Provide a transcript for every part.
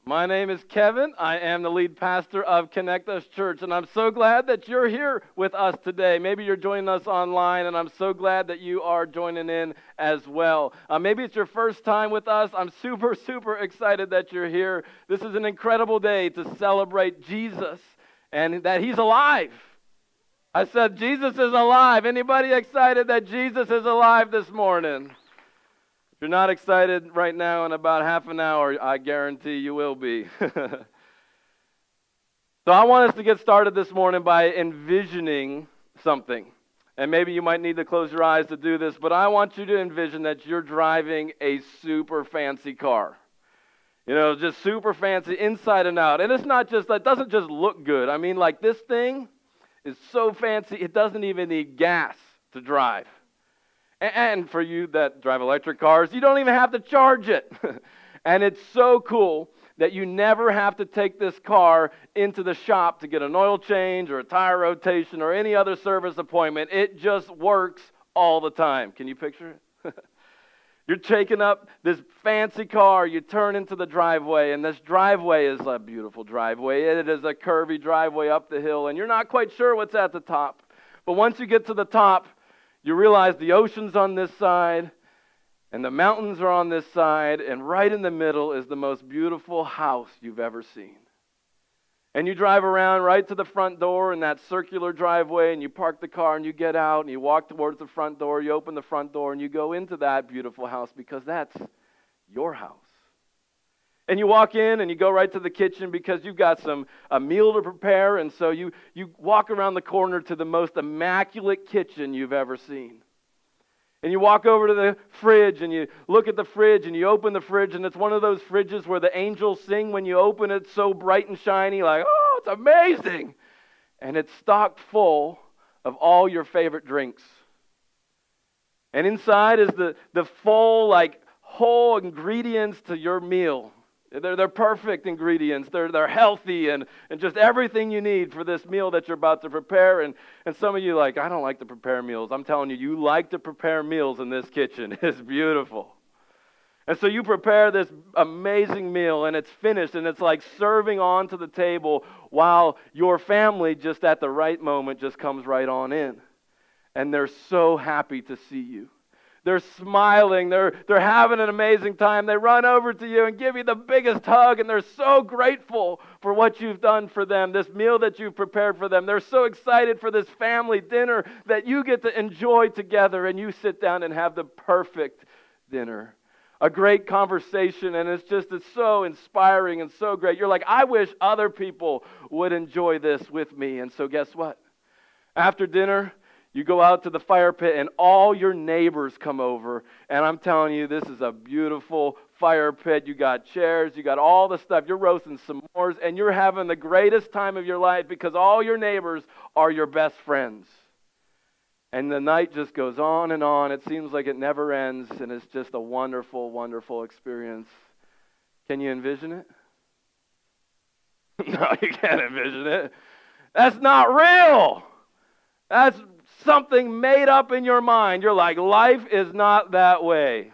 My name is Kevin. I am the lead pastor of Connect Us Church, and I'm so glad that you're here with us today. Maybe you're joining us online, and I'm so glad that you are joining in as well. Maybe it's your first time with us. I'm super excited that you're here. This is an incredible day to celebrate Jesus and that He's alive. I said Jesus is alive. Anybody excited that Jesus is alive this morning? If you're not excited right now, in about half an hour, I guarantee you will be. So I want us to get started this morning by envisioning something. And maybe you might need to close your eyes to do this, but I want you to envision that you're driving a super fancy car. You know, just super fancy inside and out. And it's not just, that doesn't just look good. I mean, like this thing is so fancy, it doesn't even need gas to drive. And for you that drive electric cars, you don't even have to charge it. And it's so cool that you never have to take this car into the shop to get an oil change or a tire rotation or any other service appointment. It just works all the time. Can you picture it? You're taking up this fancy car, you turn into the driveway, and this driveway is a beautiful driveway. It is a curvy driveway up the hill, and you're not quite sure what's at the top. But once you get to the top, you realize the ocean's on this side, and the mountains are on this side, and right in the middle is the most beautiful house you've ever seen. And you drive around right to the front door in that circular driveway, and you park the car, and you get out, and you walk towards the front door, you open the front door, and you go into that beautiful house because that's your house. And you walk in and you go right to the kitchen because you've got a meal to prepare, and so you walk around the corner to the most immaculate kitchen you've ever seen. And you walk over to the fridge and you look at the fridge and you open the fridge, and it's one of those fridges where the angels sing when you open it, so bright and shiny, like, oh, it's amazing. And it's stocked full of all your favorite drinks. And inside is the full, like, whole ingredients to your meal. They're perfect ingredients. They're healthy and just everything you need for this meal that you're about to prepare. And some of you are like, I don't like to prepare meals. I'm telling you, you like to prepare meals in this kitchen. It's beautiful. And so you prepare this amazing meal, and it's finished, and it's like serving onto the table while your family, just at the right moment, just comes right on in. And they're so happy to see you. They're smiling, they're having an amazing time. They run over to you and give you the biggest hug, and they're so grateful for what you've done for them, this meal that you've prepared for them. They're so excited for this family dinner that you get to enjoy together, and you sit down and have the perfect dinner. A great conversation, and it's so inspiring and so great. You're like, I wish other people would enjoy this with me. And so guess what? After dinner, you go out to the fire pit, and all your neighbors come over. And I'm telling you, this is a beautiful fire pit. You got chairs, you got all the stuff. You're roasting s'mores, and you're having the greatest time of your life because all your neighbors are your best friends. And the night just goes on and on. It seems like it never ends, and it's just a wonderful, wonderful experience. Can you envision it? No, you can't envision it. That's not real. That's something made up in your mind. You're like, life is not that way.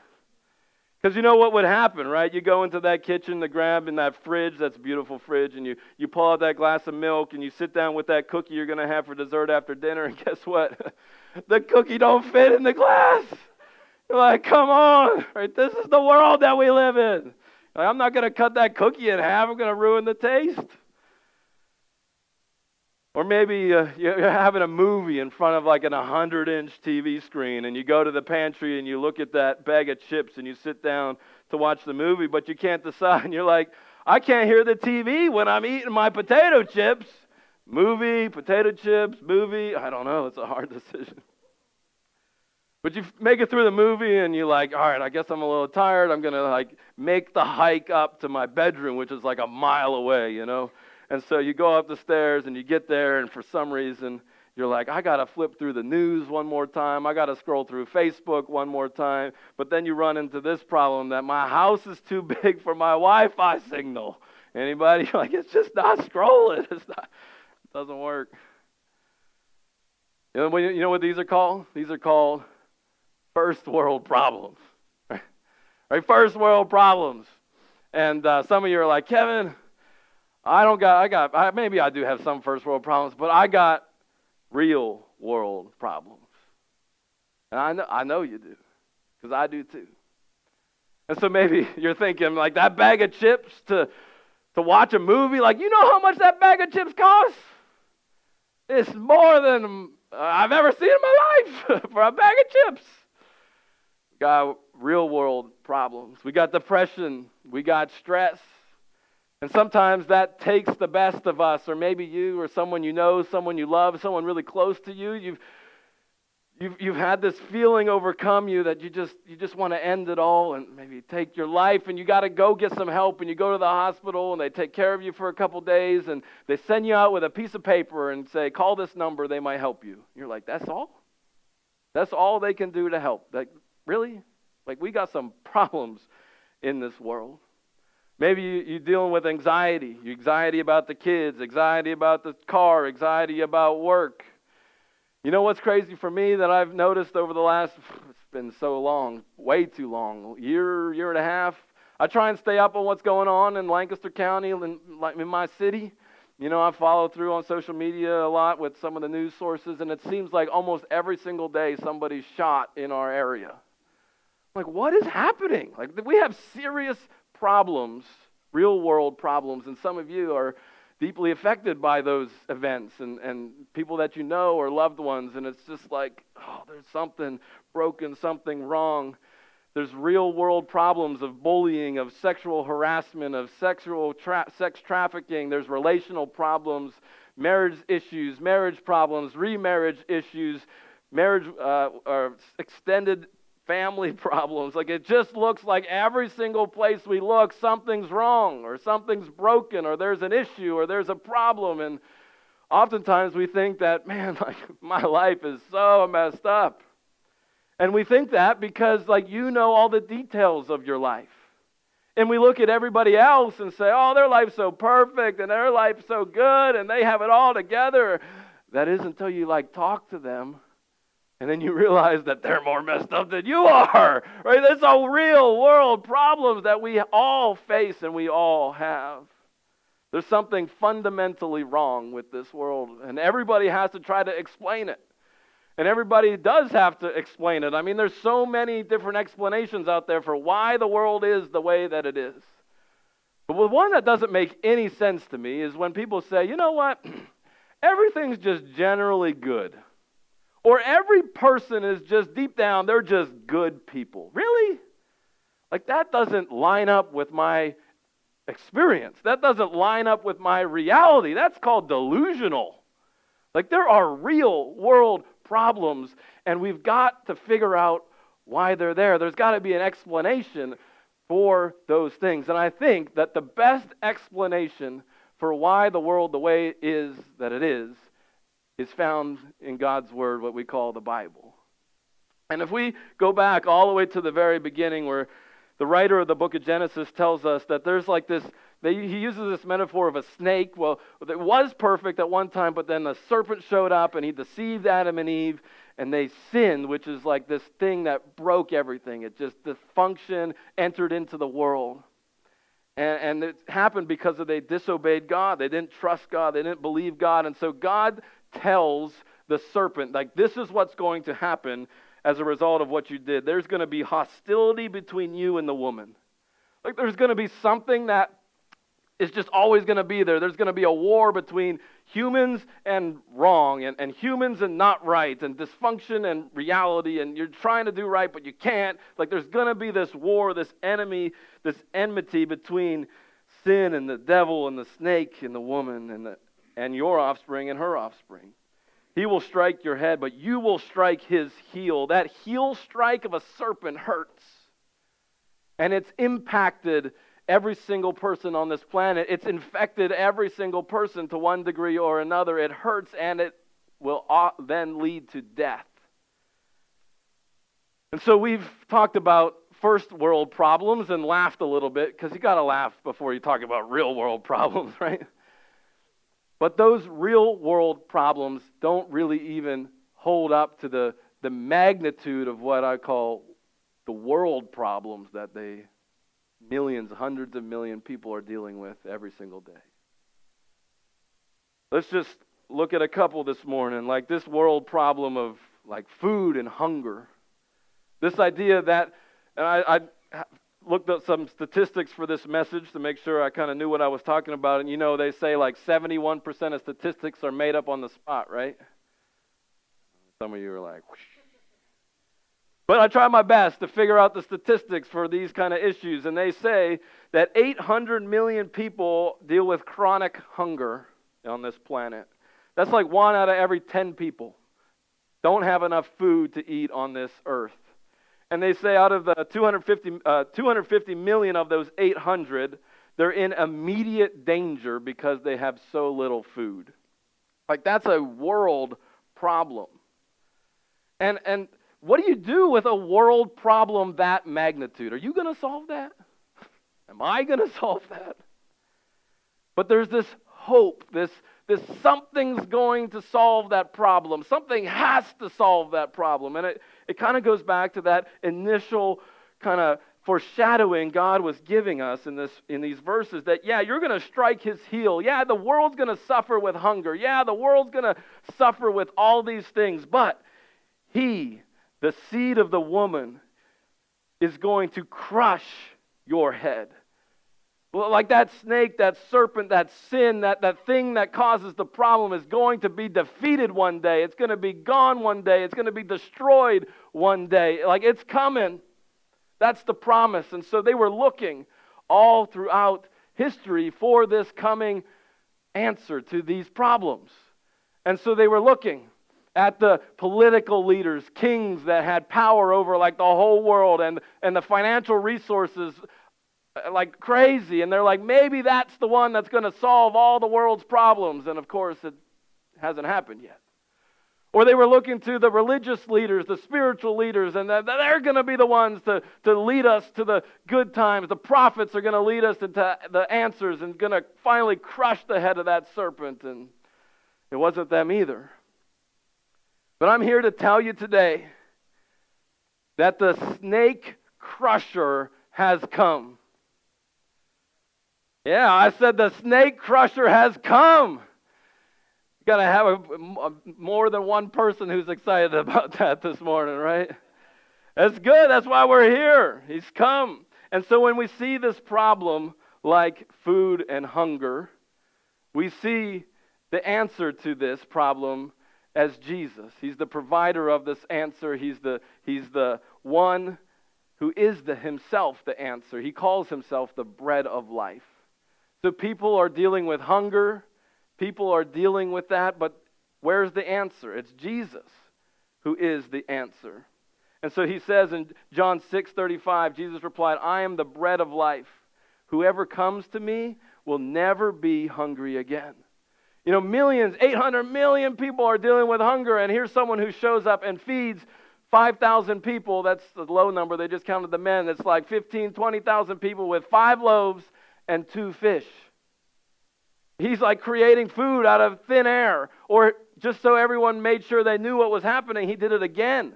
Because you know what would happen, right? You go into that kitchen to grab in that fridge, that's a beautiful fridge, and you pull out that glass of milk, and you sit down with that cookie you're going to have for dessert after dinner, and guess what? The cookie don't fit in the glass. You're like, come on, right? This is the world that we live in. Like, I'm not going to cut that cookie in half. I'm going to ruin the taste. Or maybe you're having a movie in front of like an 100-inch TV screen, and you go to the pantry and you look at that bag of chips and you sit down to watch the movie, but you can't decide. And you're like, I can't hear the TV when I'm eating my potato chips. Movie, potato chips, movie. I don't know. It's a hard decision. But you make it through the movie and you're like, all right, I guess I'm a little tired. I'm going to like make the hike up to my bedroom, which is like a mile away, you know. And so you go up the stairs and you get there, and for some reason you're like, I got to flip through the news one more time. I got to scroll through Facebook one more time. But then you run into this problem that my house is too big for my Wi-Fi signal. Anybody? Like, it's just not scrolling. It doesn't work. You know what these are called? These are called first world problems. Right? First world problems. And some of you are like, Kevin, maybe I do have some first world problems, but I got real world problems. And I know you do, because I do too. And so maybe you're thinking, like, that bag of chips to watch a movie, like, you know how much that bag of chips costs? It's more than I've ever seen in my life for a bag of chips. We got real world problems. We got depression. We got stress. And sometimes that takes the best of us, or maybe you or someone you know, someone you love, someone really close to you. You've had this feeling overcome you that you just want to end it all and maybe take your life, and you got to go get some help, and you go to the hospital and they take care of you for a couple days, and they send you out with a piece of paper and say, call this number, they might help you. You're like, that's all? That's all they can do to help? Like, really? Like, we got some problems in this world. Maybe you're dealing with anxiety about the kids, anxiety about the car, anxiety about work. You know what's crazy for me that I've noticed over the last, it's been so long, way too long, year and a half. I try and stay up on what's going on in Lancaster County, in my city. You know, I follow through on social media a lot with some of the news sources, and it seems like almost every single day somebody's shot in our area. Like, what is happening? Like, we have serious problems, real world problems, and some of you are deeply affected by those events and people that you know or loved ones, and it's just like, oh, there's something broken, something wrong. There's real world problems of bullying, of sexual harassment, of sex trafficking. There's relational problems, marriage issues, marriage problems, remarriage issues, marriage or extended family problems. Like, it just looks like every single place we look, something's wrong or something's broken or there's an issue or there's a problem. And oftentimes we think that, man, like, my life is so messed up. And we think that because, like, you know all the details of your life. And we look at everybody else and say, oh, their life's so perfect and their life's so good and they have it all together. That is until you, like, talk to them. And then you realize that they're more messed up than you are, right? There's all real world problems that we all face and we all have. There's something fundamentally wrong with this world, and everybody has to try to explain it. And everybody does have to explain it. I mean, there's so many different explanations out there for why the world is the way that it is. But the one that doesn't make any sense to me is when people say, you know what, everything's just generally good. Or every person is just, deep down, they're just good people. Really? Like, that doesn't line up with my experience. That doesn't line up with my reality. That's called delusional. Like, there are real world problems, and we've got to figure out why they're there. There's got to be an explanation for those things. And I think that the best explanation for why the world the way it is that it is found in God's Word, what we call the Bible. And if we go back all the way to the very beginning, where the writer of the book of Genesis tells us that there's like this, he uses this metaphor of a snake. Well, it was perfect at one time, but then a serpent showed up and he deceived Adam and Eve, and they sinned, which is like this thing that broke everything. It just, dysfunction entered into the world. And it happened because they disobeyed God. They didn't trust God. They didn't believe God. And so God tells the serpent, like, this is what's going to happen as a result of what you did. There's going to be hostility between you and the woman. Like, there's going to be something that is just always going to be there. There's going to be a war between humans and wrong, and humans and not right, and dysfunction and reality, and you're trying to do right, but you can't. Like, there's going to be this war, this enemy, this enmity between sin and the devil and the snake and the woman and your offspring and her offspring. He will strike your head, but you will strike his heel. That heel strike of a serpent hurts. And it's impacted every single person on this planet. It's infected every single person to one degree or another. It hurts, and it will then lead to death. And so we've talked about first world problems and laughed a little bit, because you got to laugh before you talk about real world problems, right? But those real world problems don't really even hold up to the magnitude of what I call the world problems that they millions, hundreds of million people are dealing with every single day. Let's just look at a couple this morning, like this world problem of like food and hunger. This idea that, and I looked up some statistics for this message to make sure I kind of knew what I was talking about. And you know, they say like 71% of statistics are made up on the spot, right? Some of you are like, whoosh. But I try my best to figure out the statistics for these kind of issues. And they say that 800 million people deal with chronic hunger on this planet. That's like 1 out of every 10 people don't have enough food to eat on this earth. And they say out of the 250 million of those 800, they're in immediate danger because they have so little food. Like, that's a world problem. And what do you do with a world problem that magnitude? Are you going to solve that? Am I going to solve that? But there's this hope, this something's going to solve that problem. Something has to solve that problem. And it kind of goes back to that initial kind of foreshadowing God was giving us in these verses that, yeah, you're going to strike his heel. Yeah, the world's going to suffer with hunger. Yeah, the world's going to suffer with all these things. But he, the seed of the woman, is going to crush your head. Like that snake, that serpent, that sin, that thing that causes the problem is going to be defeated one day. It's going to be gone one day. It's going to be destroyed one day. Like, it's coming. That's the promise. And so they were looking all throughout history for this coming answer to these problems. And so they were looking at the political leaders, kings that had power over like the whole world and the financial resources like crazy. And they're like, maybe that's the one that's going to solve all the world's problems. And of course, it hasn't happened yet. Or they were looking to the religious leaders, the spiritual leaders, and they're going to be the ones to lead us to the good times. The prophets are going to lead us into the answers and going to finally crush the head of that serpent. And it wasn't them either. But I'm here to tell you today that the snake crusher has come. Yeah, I said the snake crusher has come. You got to have a more than one person who's excited about that this morning, right? That's good. That's why we're here. He's come. And so when we see this problem like food and hunger, we see the answer to this problem as Jesus. He's the provider of this answer. He's the one who is himself the answer. He calls himself the bread of life. So people are dealing with hunger. People are dealing with that, but where's the answer? It's Jesus who is the answer. And so he says in John 6:35, Jesus replied, I am the bread of life. Whoever comes to me will never be hungry again. You know, 800 million people are dealing with hunger, and here's someone who shows up and feeds 5,000 people. That's the low number. They just counted the men. It's like 15, 20,000 people with 5 loaves and 2 fish. He's like creating food out of thin air. Or just so everyone made sure they knew what was happening, he did it again.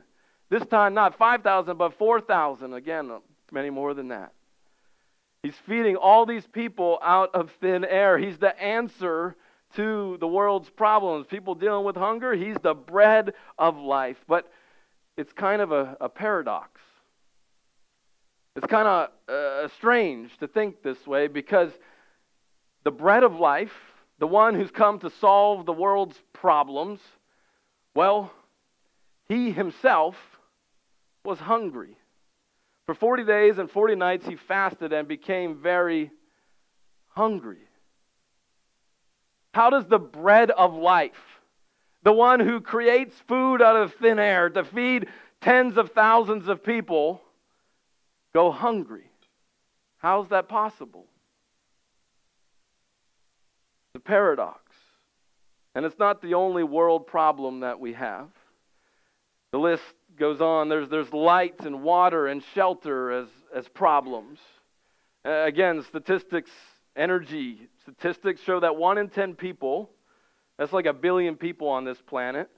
This time not 5,000, but 4,000. Again, many more than that. He's feeding all these people out of thin air. He's the answer to the world's problems. People dealing with hunger, he's the bread of life. But it's kind of a paradox. It's kind of strange to think this way, because the bread of life, the one who's come to solve the world's problems, well, he himself was hungry. For 40 days and 40 nights he fasted and became very hungry. How does the bread of life, the one who creates food out of thin air to feed tens of thousands of people, go hungry? How's that possible? The paradox. And it's not the only world problem that we have. The list goes on. There's light and water and shelter as problems. Again, energy statistics show that 1 in 10 people, that's like 1 billion people on this planet,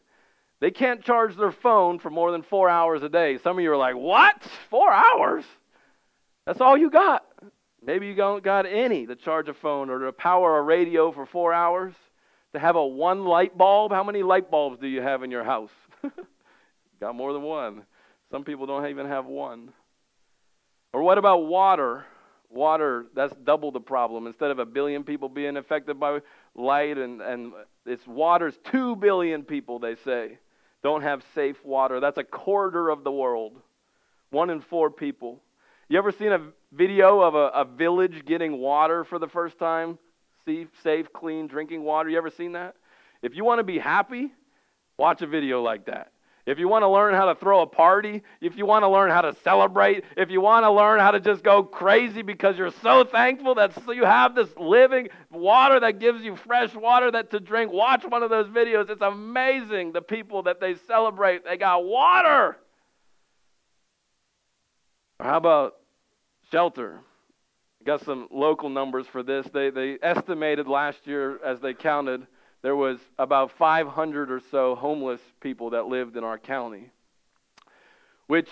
they can't charge their phone for more than 4 hours a day. Some of you are like, what? 4 hours? That's all you got? Maybe you don't got any to charge a phone or to power a radio for 4 hours, to have a one light bulb. How many light bulbs do you have in your house? Got more than one. Some people don't even have one. Or what about water? Water, that's double the problem. Instead of 1 billion people being affected by light, and it's water's 2 billion people, they say, don't have safe water. That's a quarter of the world. 1 in 4 people. You ever seen a video of a village getting water for the first time? Safe, clean drinking water. You ever seen that? If you want to be happy, watch a video like that. If you want to learn how to throw a party, if you want to learn how to celebrate, if you want to learn how to just go crazy because you're so thankful that you have this living water that gives you fresh water to drink, watch one of those videos. It's amazing the people that they celebrate. They got water. Or how about shelter? Got some local numbers for this. They estimated last year, as they counted, there was about 500 or so homeless people that lived in our county, which,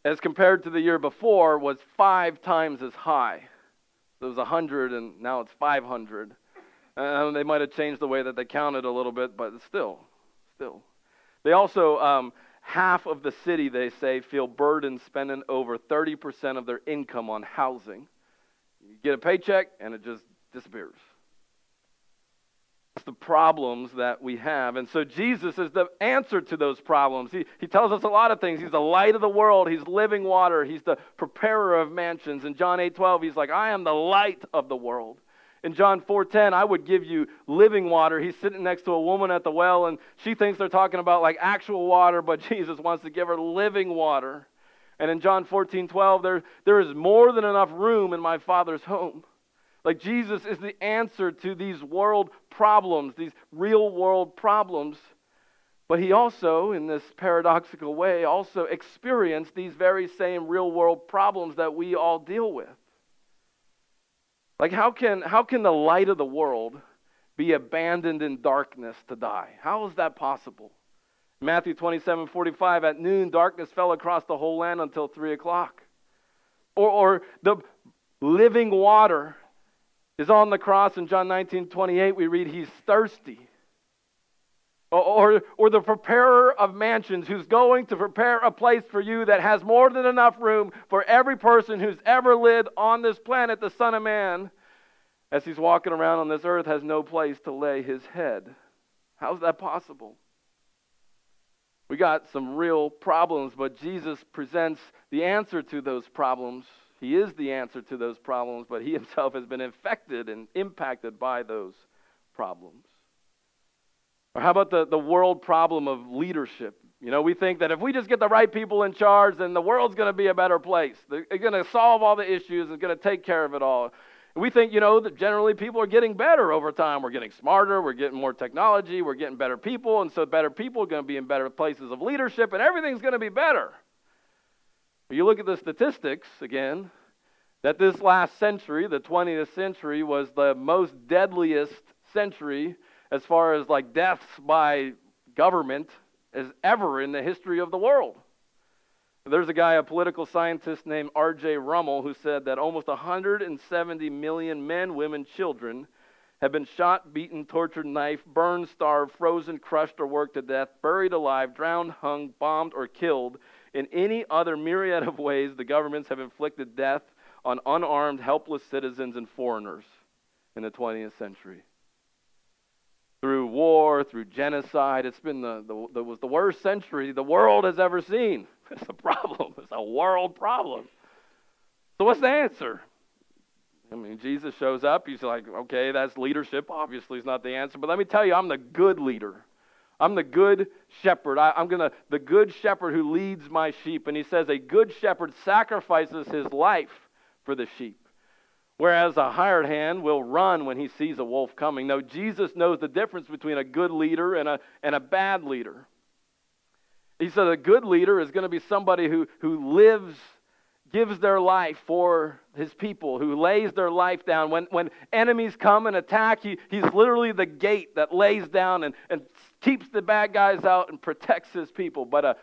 as compared to the year before, was 5 times as high. So it was 100, and now it's 500. They might have changed the way that they counted a little bit, but still. They also, half of the city, they say, feel burdened spending over 30% of their income on housing. You get a paycheck, and it just disappears. It's the problems that we have. And so Jesus is the answer to those problems. He tells us a lot of things. He's the light of the world. He's living water. He's the preparer of mansions. In John 8:12, he's like, I am the light of the world. In John 4:10, I would give you living water. He's sitting next to a woman at the well, and she thinks they're talking about like actual water, but Jesus wants to give her living water. And in John 14:12, there is more than enough room in my Father's home. Like Jesus is the answer to these world problems, these real world problems. But he also, in this paradoxical way, also experienced these very same real world problems that we all deal with. Like how can the light of the world be abandoned in darkness to die? How is that possible? Matthew 27:45, at noon, darkness fell across the whole land until 3 o'clock. Or the living water is on the cross. In John 19:28, we read, he's thirsty. Or the preparer of mansions, who's going to prepare a place for you that has more than enough room for every person who's ever lived on this planet. The Son of Man, as he's walking around on this earth, has no place to lay his head. How's that possible? We got some real problems, but Jesus presents the answer to those problems. He is the answer to those problems, but he himself has been infected and impacted by those problems. Or how about the world problem of leadership? You know, we think that if we just get the right people in charge, then the world's going to be a better place. They're going to solve all the issues and going to take care of it all. And we think, that generally people are getting better over time. We're getting smarter. We're getting more technology. We're getting better people. And so better people are going to be in better places of leadership, and everything's going to be better. But you look at the statistics, again, that this last century, the 20th century, was the most deadliest century as far as like deaths by government as ever in the history of the world. There's a political scientist named R.J. Rummel, who said that almost 170 million men, women, children have been shot, beaten, tortured, knifed, burned, starved, frozen, crushed, or worked to death, buried alive, drowned, hung, bombed, or killed in any other myriad of ways the governments have inflicted death on unarmed, helpless citizens and foreigners in the 20th century. Through war, through genocide, it's been was the worst century the world has ever seen. It's a problem. It's a world problem. So what's the answer? I mean, Jesus shows up. He's like, okay, that's leadership. Obviously, it's not the answer. But let me tell you, I'm the good leader. I'm the good shepherd. The good shepherd who leads my sheep. And he says a good shepherd sacrifices his life for the sheep, whereas a hired hand will run when he sees a wolf coming. No, Jesus knows the difference between a good leader and a bad leader. He said a good leader is going to be somebody who gives their life for his people, who lays their life down. When enemies come and attack, he's literally the gate that lays down and keeps the bad guys out and protects his people. But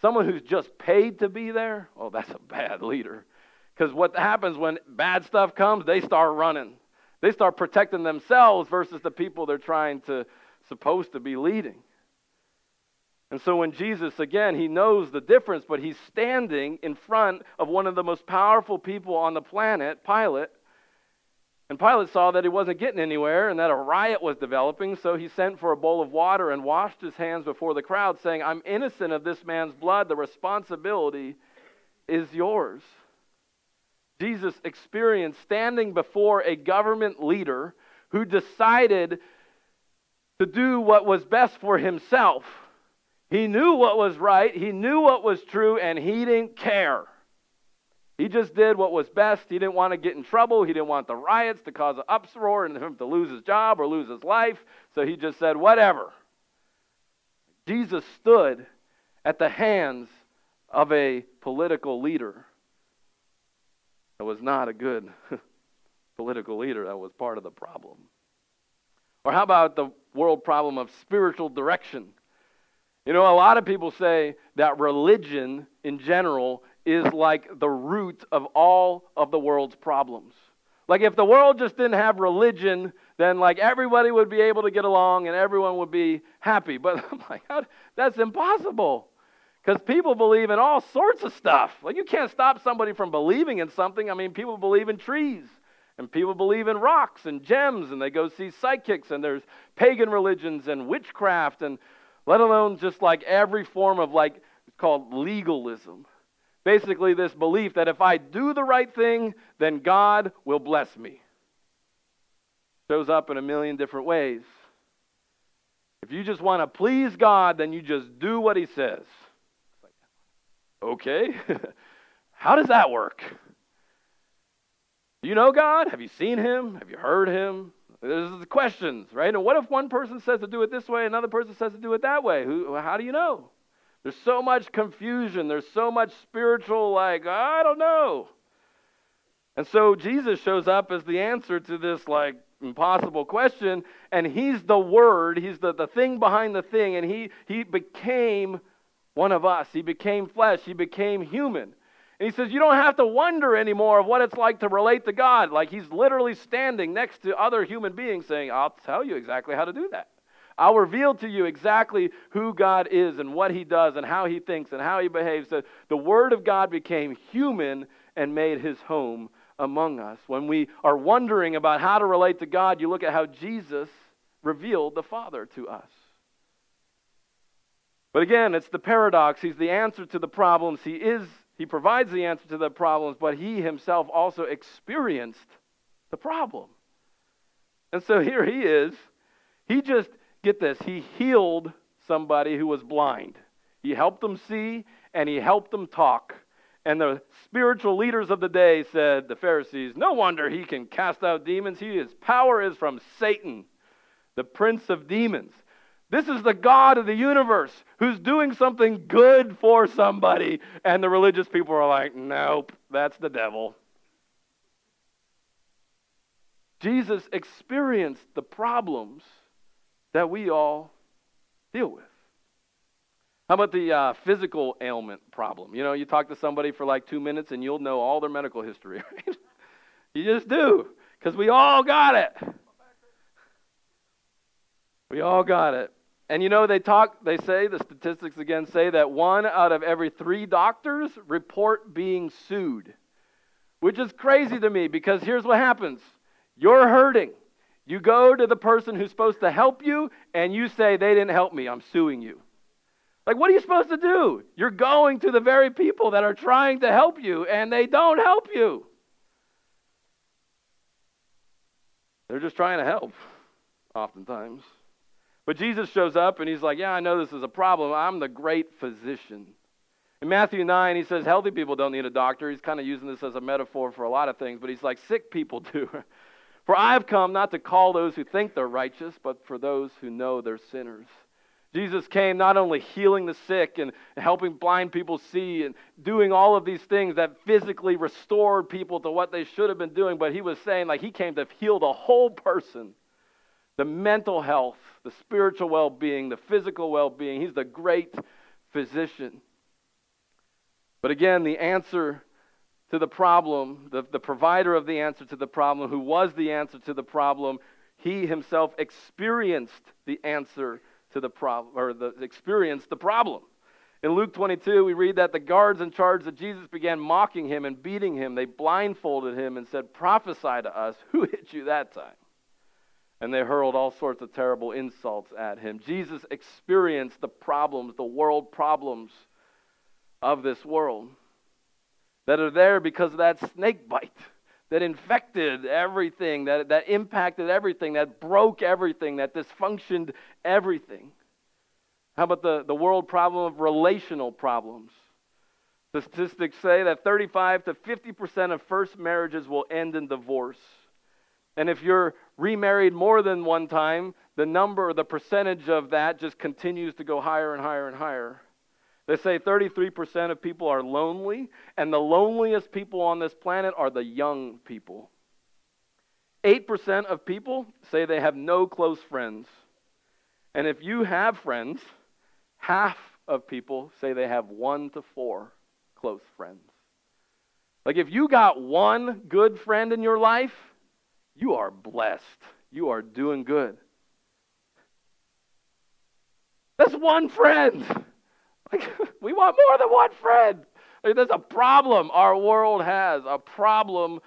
someone who's just paid to be there, that's a bad leader. Because what happens when bad stuff comes, they start running. They start protecting themselves versus the people they're supposed to be leading. And so when Jesus, again, he knows the difference, but he's standing in front of one of the most powerful people on the planet, Pilate. And Pilate saw that he wasn't getting anywhere and that a riot was developing, so he sent for a bowl of water and washed his hands before the crowd, saying, I'm innocent of this man's blood. The responsibility is yours. Jesus experienced standing before a government leader who decided to do what was best for himself. He knew what was right, he knew what was true, and he didn't care. He just did what was best. He didn't want to get in trouble. He didn't want the riots to cause an uproar and him to lose his job or lose his life. So he just said, whatever. Jesus stood at the hands of a political leader that was not a good political leader. That was part of the problem. Or how about the world problem of spiritual direction? You know, a lot of people say that religion in general is like the root of all of the world's problems. Like if the world just didn't have religion, then like everybody would be able to get along and everyone would be happy. But I'm like, that's impossible. Because people believe in all sorts of stuff. Like you can't stop somebody from believing in something. I mean, people believe in trees. And people believe in rocks and gems. And they go see psychics. And there's pagan religions and witchcraft. And let alone just like every form of like, it's called legalism. Basically this belief that if I do the right thing, then God will bless me. Shows up in a million different ways. If you just want to please God, then you just do what he says. Okay, how does that work? Do you know God? Have you seen him? Have you heard him? There's the questions, right? And what if one person says to do it this way, another person says to do it that way? How do you know? There's so much confusion. There's so much spiritual, like, I don't know. And so Jesus shows up as the answer to this, like, impossible question. And he's the Word. He's the thing behind the thing. And he became one of us. He became flesh. He became human. And he says, you don't have to wonder anymore of what it's like to relate to God. Like he's literally standing next to other human beings saying, I'll tell you exactly how to do that. I'll reveal to you exactly who God is and what he does and how he thinks and how he behaves. The Word of God became human and made his home among us. When we are wondering about how to relate to God, you look at how Jesus revealed the Father to us. But again, it's the paradox. He's the answer to the problems. He provides the answer to the problems, but he himself also experienced the problem. And so here he is. He just, get this, he healed somebody who was blind. He helped them see and he helped them talk. And the spiritual leaders of the day said, the Pharisees, no wonder he can cast out demons. His power is from Satan, the prince of demons. This is the God of the universe who's doing something good for somebody. And the religious people are like, nope, that's the devil. Jesus experienced the problems that we all deal with. How about the physical ailment problem? You know, you talk to somebody for like 2 minutes and you'll know all their medical history, right? You just do, because we all got it. We all got it. And you know, they say, the statistics again say that 1 out of every 3 doctors report being sued. Which is crazy to me, because here's what happens. You're hurting. You go to the person who's supposed to help you, and you say, they didn't help me, I'm suing you. Like, what are you supposed to do? You're going to the very people that are trying to help you, and they don't help you. They're just trying to help, oftentimes. But Jesus shows up and he's like, yeah, I know this is a problem. I'm the great physician. In Matthew 9, he says healthy people don't need a doctor. He's kind of using this as a metaphor for a lot of things, but he's like, sick people do. For I have come not to call those who think they're righteous, but for those who know they're sinners. Jesus came not only healing the sick and helping blind people see and doing all of these things that physically restored people to what they should have been doing, but he was saying like he came to heal the whole person. The mental health, the spiritual well-being, the physical well-being. He's the great physician. But again, the answer to the problem, the provider of the answer to the problem, who was the answer to the problem, he himself experienced the answer to the problem, or experienced the problem. In Luke 22, we read that the guards in charge of Jesus began mocking him and beating him. They blindfolded him and said, "Prophesy to us, who hit you that time?" And they hurled all sorts of terrible insults at him. Jesus experienced the problems, the world problems of this world that are there because of that snake bite that infected everything, that impacted everything, that broke everything, that dysfunctioned everything. How about the world problem of relational problems? The statistics say that 35 to 50% of first marriages will end in divorce. And if you're remarried more than one time, the number or the percentage of that just continues to go higher and higher and higher. They say 33% of people are lonely, and the loneliest people on this planet are the young people. 8% of people say they have no close friends. And if you have friends, half of people say they have 1 to 4 close friends. Like if you got one good friend in your life, you are blessed. You are doing good. That's one friend. Like, we want more than one friend. Like, there's a problem our world has, a problem,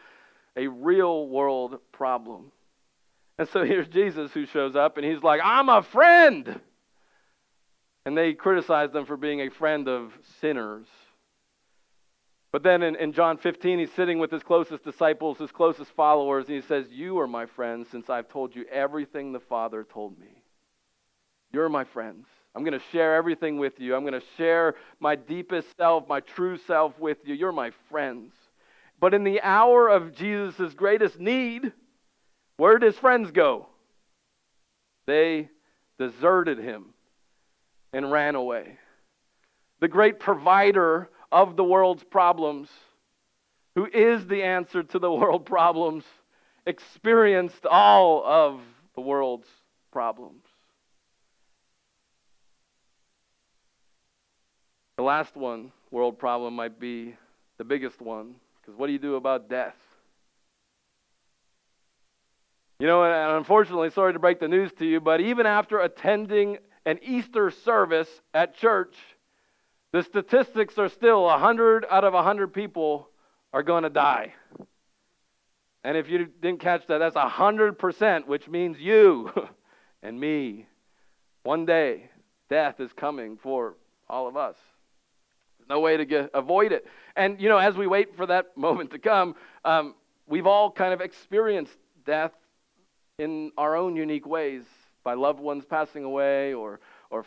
a real world problem. And so here's Jesus who shows up and he's like, "I'm a friend." And they criticize them for being a friend of sinners. But then in John 15, he's sitting with his closest disciples, his closest followers, and he says, "You are my friends since I've told you everything the Father told me. You're my friends. I'm going to share everything with you. I'm going to share my deepest self, my true self with you. You're my friends." But in the hour of Jesus' greatest need, where did his friends go? They deserted him and ran away. The great provider of the world's problems, who is the answer to the world problems, experienced all of the world's problems. The last one, world problem, might be the biggest one, because what do you do about death? You know, and unfortunately, sorry to break the news to you, but even after attending an Easter service at church, the statistics are still 100 out of 100 people are going to die. And if you didn't catch that, that's 100%, which means you and me. One day, death is coming for all of us. There's no way to avoid it. And, you know, as we wait for that moment to come, we've all kind of experienced death in our own unique ways, by loved ones passing away, or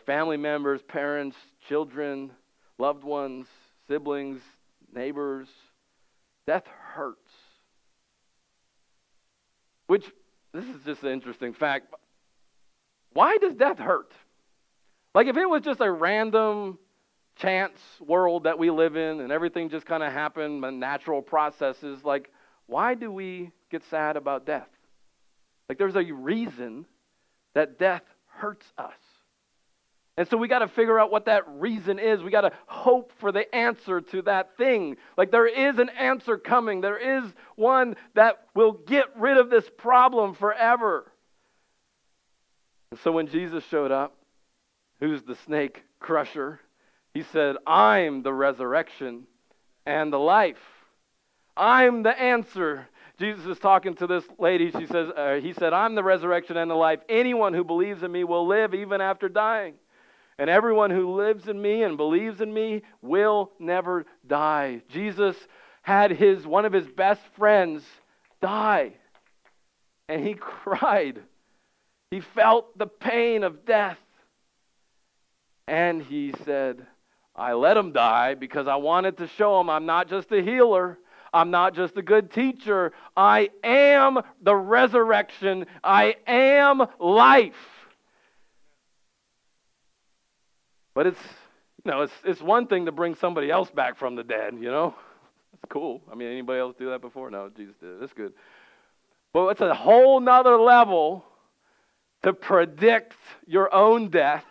family members, parents, children, loved ones, siblings, neighbors. Death hurts. Which, this is just an interesting fact. Why does death hurt? Like if it was just a random chance world that we live in and everything just kind of happened, natural processes, like why do we get sad about death? Like there's a reason that death hurts us. And so we got to figure out what that reason is. We got to hope for the answer to that thing. Like there is an answer coming. There is one that will get rid of this problem forever. And so when Jesus showed up, who's the snake crusher, he said, "I'm the resurrection and the life. I'm the answer." Jesus is talking to this lady. He said, "I'm the resurrection and the life. Anyone who believes in me will live even after dying. And everyone who lives in me and believes in me will never die." Jesus had one of his best friends die. And he cried. He felt the pain of death. And he said, "I let him die because I wanted to show him I'm not just a healer. I'm not just a good teacher. I am the resurrection. I am life." But it's one thing to bring somebody else back from the dead, you know. It's cool. I mean, anybody else do that before? No, Jesus did it. That's good. But it's a whole nother level to predict your own death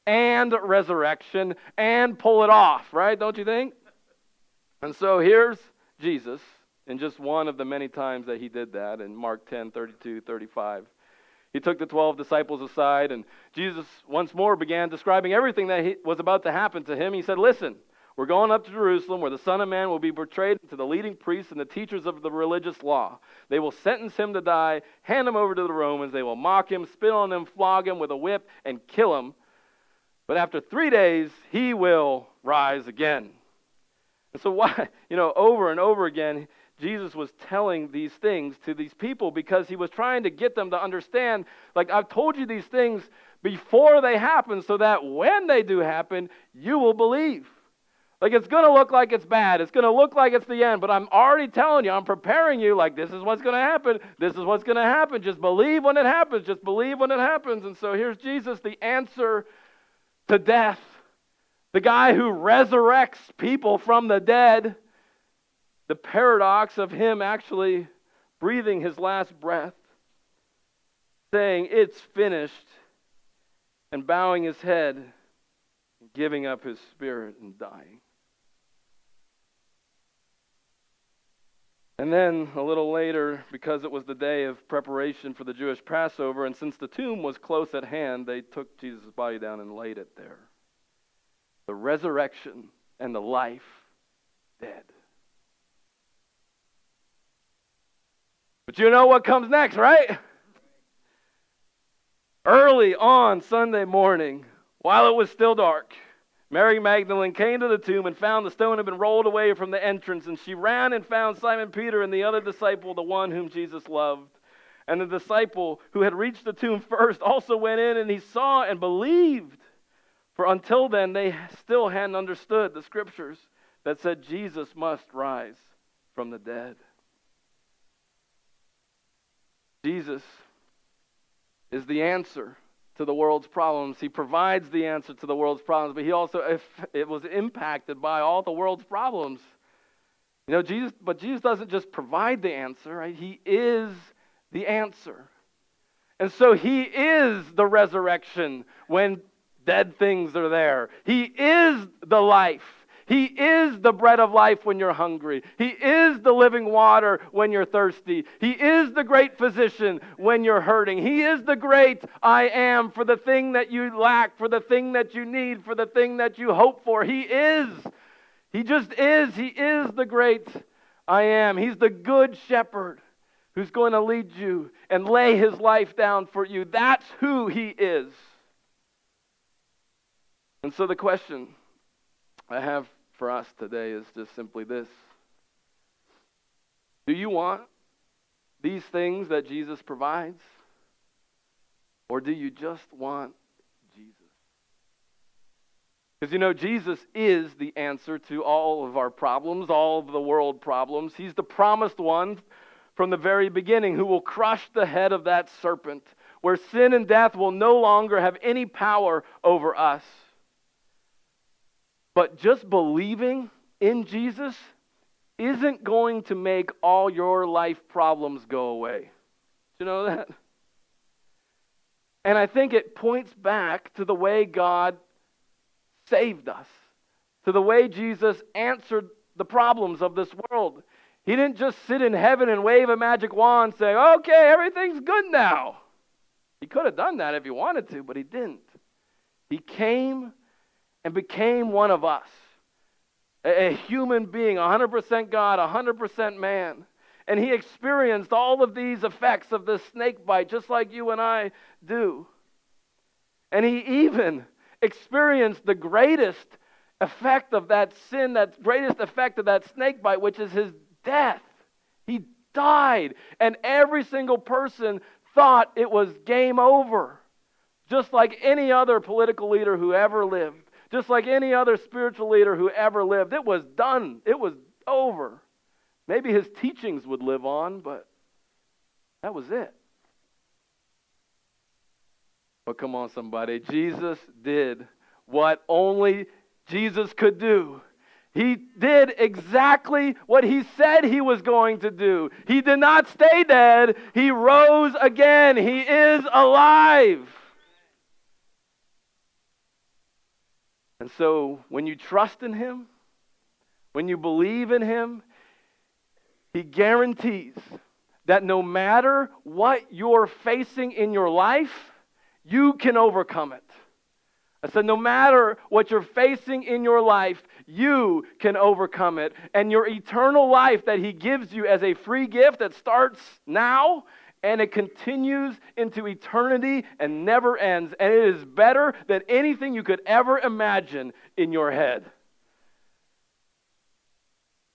and resurrection and pull it off, right? Don't you think? And so here's Jesus in just one of the many times that he did that in Mark 10:32-35. He took the 12 disciples aside, and Jesus once more began describing everything that was about to happen to him. He said, listen, we're going up to Jerusalem where the Son of Man will be betrayed to the leading priests and the teachers of the religious law. They will sentence him to die, hand him over to the Romans. They will mock him, spit on him, flog him with a whip, and kill him. But after 3 days, he will rise again. And so why, over and over again, Jesus was telling these things to these people because he was trying to get them to understand, like, I've told you these things before they happen so that when they do happen, you will believe. Like, it's going to look like it's bad. It's going to look like it's the end, but I'm already telling you, I'm preparing you, like, this is what's going to happen. This is what's going to happen. Just believe when it happens. Just believe when it happens. And so here's Jesus, the answer to death. The guy who resurrects people from the dead. The paradox of him actually breathing his last breath, saying, it's finished, and bowing his head, and giving up his spirit and dying. And then a little later, because it was the day of preparation for the Jewish Passover, and since the tomb was close at hand, they took Jesus' body down and laid it there. The resurrection and the life dead. But you know what comes next, right? Early on Sunday morning, while it was still dark, Mary Magdalene came to the tomb and found the stone had been rolled away from the entrance, and she ran and found Simon Peter and the other disciple, the one whom Jesus loved. And the disciple who had reached the tomb first also went in, and he saw and believed. For until then, they still hadn't understood the scriptures that said Jesus must rise from the dead. Jesus is the answer to the world's problems. He provides the answer to the world's problems, but he also, it was impacted by all the world's problems. Jesus doesn't just provide the answer, right? He is the answer. And so he is the resurrection when dead things are there. He is the life. He is the bread of life when you're hungry. He is the living water when you're thirsty. He is the great physician when you're hurting. He is the great I am for the thing that you lack, for the thing that you need, for the thing that you hope for. He is. He just is. He is the great I am. He's the good shepherd who's going to lead you and lay his life down for you. That's who he is. And so the question I have for us today is just simply this. Do you want these things that Jesus provides? Or do you just want Jesus? Because Jesus is the answer to all of our problems, all of the world problems. He's the promised one from the very beginning who will crush the head of that serpent, where sin and death will no longer have any power over us. But just believing in Jesus isn't going to make all your life problems go away. Do you know that? And I think it points back to the way God saved us, to the way Jesus answered the problems of this world. He didn't just sit in heaven and wave a magic wand and say, okay, everything's good now. He could have done that if he wanted to, but he didn't. He came and became one of us, a human being, 100% God, 100% man. And he experienced all of these effects of the snake bite, just like you and I do. And he even experienced the greatest effect of that sin, that greatest effect of that snake bite, which is his death. He died, and every single person thought it was game over, just like any other political leader who ever lived. Just like any other spiritual leader who ever lived. It was done. It was over. Maybe his teachings would live on, but that was it. But come on, somebody. Jesus did what only Jesus could do. He did exactly what he said he was going to do. He did not stay dead. He rose again. He is alive. And so when you trust in him, when you believe in him, He guarantees that no matter what you're facing in your life, you can overcome it. I said, no matter what you're facing in your life, you can overcome it. And your eternal life that He gives you as a free gift that starts now and it continues into eternity and never ends. And it is better than anything you could ever imagine in your head.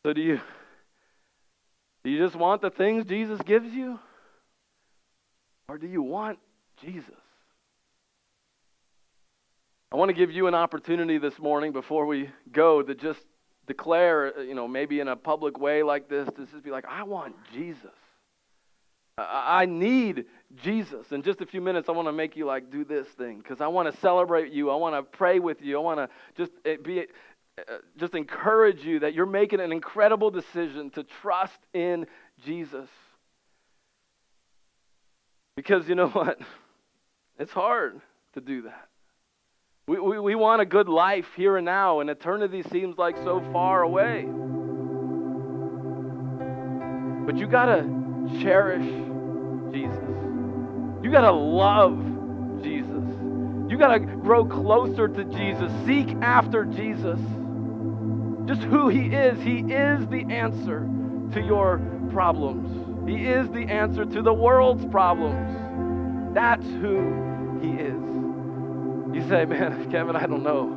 So do you just want the things Jesus gives you? Or do you want Jesus? I want to give you an opportunity this morning before we go to just declare, maybe in a public way like this, to just be like, I want Jesus. I need Jesus. In just a few minutes, I want to make you do this thing because I want to celebrate you. I want to pray with you. I want to just encourage you that you're making an incredible decision to trust in Jesus. Because you know what? It's hard to do that. We want a good life here and now, and eternity seems like so far away. But you got to cherish Jesus. You got to love Jesus. You got to grow closer to Jesus. Seek after Jesus. Just who He is. He is the answer to your problems. He is the answer to the world's problems. That's who He is. You say, man, Kevin, I don't know.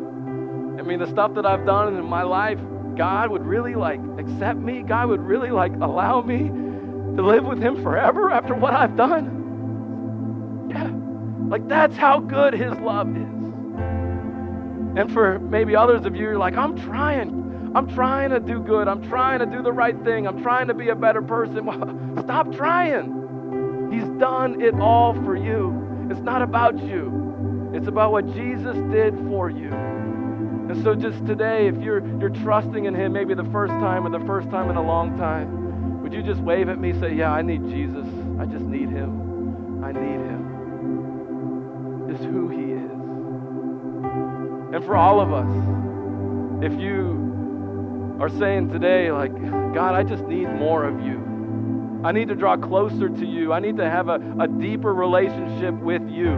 I mean, the stuff that I've done in my life, God would really accept me? God would really allow me to live with Him forever after what I've done? Yeah. That's how good His love is. And for maybe others of you, you're like, I'm trying to do good. I'm trying to do the right thing. I'm trying to be a better person. Well, stop trying. He's done it all for you. It's not about you. It's about what Jesus did for you. And so just today, if you're trusting in Him, maybe the first time or the first time in a long time, would you just wave at me, say, yeah, I need Jesus. I just need Him. I need Him. Just who He is. And for all of us, if you are saying today, God, I just need more of you. I need to draw closer to you. I need to have a deeper relationship with you.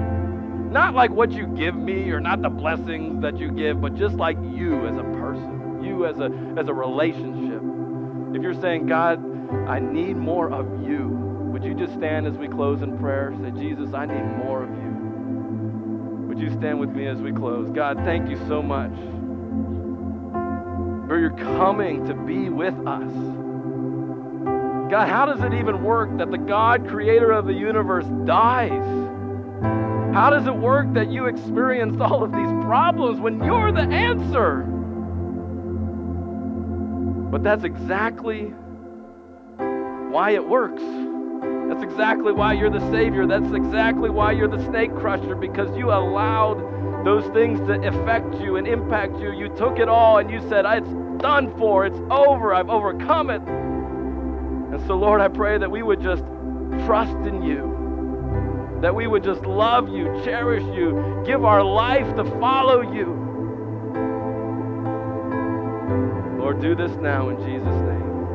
Not what you give me or not the blessings that you give, but just you as a person, you as a relationship. If you're saying, God, I need more of you, would you just stand as we close in prayer? Say, Jesus, I need more of you. Would you stand with me as we close? God, thank you so much for your coming to be with us. God, how does it even work that the God, creator of the universe, dies? How does it work that you experienced all of these problems when you're the answer? But that's exactly why it works. That's exactly why you're the Savior. That's exactly why you're the snake crusher, because you allowed those things to affect you and impact you. You took it all and you said, it's done for. It's over. I've overcome it. And so, Lord, I pray that we would just trust in you. That we would just love you, cherish you, give our life to follow you. Lord, do this now in Jesus' name.